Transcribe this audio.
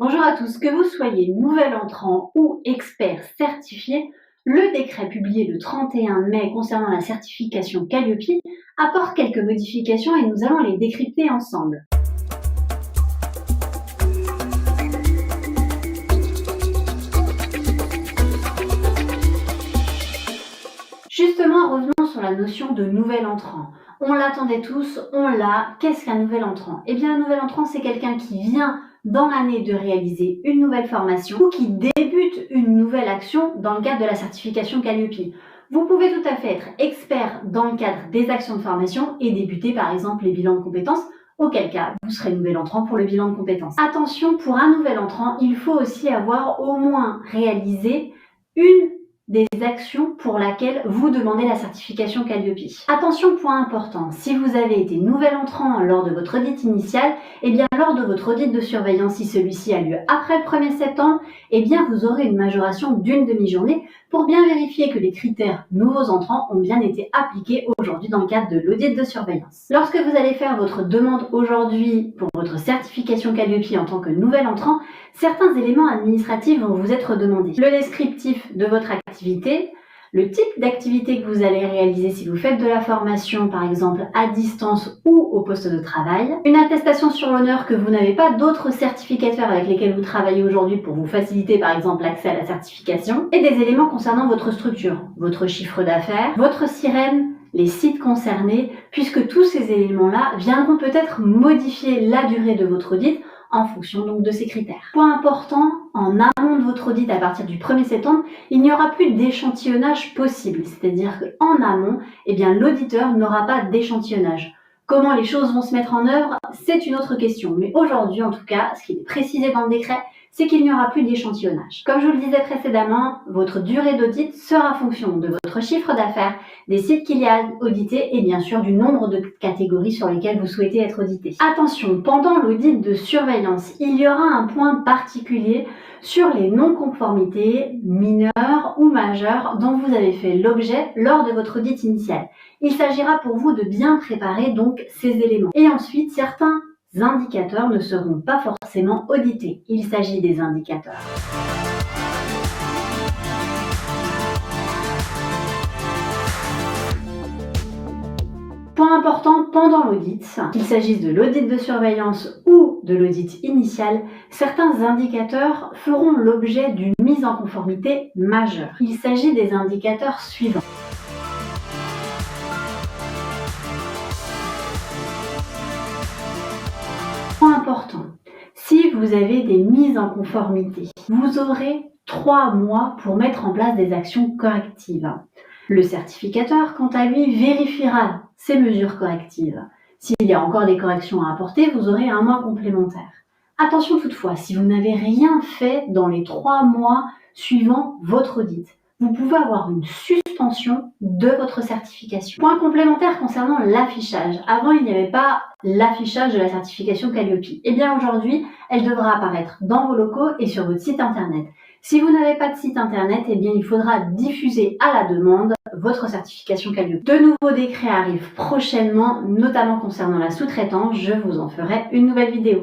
Bonjour à tous, que vous soyez nouvel entrant ou expert certifié, le décret publié le 31 mai concernant la certification Calliope apporte quelques modifications et nous allons les décrypter ensemble. Justement, revenons sur la notion de nouvel entrant. On l'attendait tous, on l'a. Qu'est-ce qu'un nouvel entrant? Eh bien, un nouvel entrant, c'est quelqu'un qui vient dans l'année de réaliser une nouvelle formation ou qui débute une nouvelle action dans le cadre de la certification Calliope. Vous pouvez tout à fait être expert dans le cadre des actions de formation et débuter par exemple les bilans de compétences, auquel cas vous serez nouvel entrant pour le bilan de compétences. Attention, pour un nouvel entrant, il faut aussi avoir au moins réalisé une des actions pour laquelle vous demandez la certification Calliope. Attention, point important, si vous avez été nouvel entrant lors de votre audit initial, eh bien lors de votre audit de surveillance, si celui-ci a lieu après le 1er septembre, eh bien vous aurez une majoration d'une demi-journée pour bien vérifier que les critères nouveaux entrants ont bien été appliqués aujourd'hui dans le cadre de l'audit de surveillance. Lorsque vous allez faire votre demande aujourd'hui pour votre certification Calliope en tant que nouvel entrant, certains éléments administratifs vont vous être demandés. Le descriptif de votre activité, le type d'activité que vous allez réaliser si vous faites de la formation, par exemple à distance ou au poste de travail, une attestation sur l'honneur que vous n'avez pas d'autres certificateurs avec lesquels vous travaillez aujourd'hui pour vous faciliter par exemple l'accès à la certification, et des éléments concernant votre structure, votre chiffre d'affaires, votre sirène, les sites concernés, puisque tous ces éléments-là viendront peut-être modifier la durée de votre audit en fonction donc de ces critères. Point important, en amont de votre audit à partir du 1er septembre, il n'y aura plus d'échantillonnage possible. C'est-à-dire qu'en amont, eh bien, l'auditeur n'aura pas d'échantillonnage. Comment les choses vont se mettre en œuvre, c'est une autre question. Mais aujourd'hui, en tout cas, ce qui est précisé dans le décret, c'est qu'il n'y aura plus d'échantillonnage. Comme je vous le disais précédemment, votre durée d'audit sera fonction de votre chiffre d'affaires, des sites qu'il y a audités et bien sûr du nombre de catégories sur lesquelles vous souhaitez être audité. Attention, pendant l'audit de surveillance, il y aura un point particulier sur les non-conformités mineures ou majeures dont vous avez fait l'objet lors de votre audit initial. Il s'agira pour vous de bien préparer donc ces éléments. Et ensuite, certains indicateurs ne seront pas forcément audités. Il s'agit des indicateurs. Point important pendant l'audit, qu'il s'agisse de l'audit de surveillance ou de l'audit initial, certains indicateurs feront l'objet d'une mise en conformité majeure. Il s'agit des indicateurs suivants. Point important, si vous avez des mises en conformité, vous aurez 3 mois pour mettre en place des actions correctives. Le certificateur, quant à lui, vérifiera ces mesures correctives. S'il y a encore des corrections à apporter, vous aurez 1 mois complémentaire. Attention toutefois, si vous n'avez rien fait dans les 3 mois suivant votre audit, vous pouvez avoir une suspension de votre certification. Point complémentaire concernant l'affichage. Avant, il n'y avait pas l'affichage de la certification Calliope. Eh bien aujourd'hui, elle devra apparaître dans vos locaux et sur votre site internet. Si vous n'avez pas de site internet, eh bien il faudra diffuser à la demande votre certification Calliope. De nouveaux décrets arrivent prochainement, notamment concernant la sous-traitance. Je vous en ferai une nouvelle vidéo.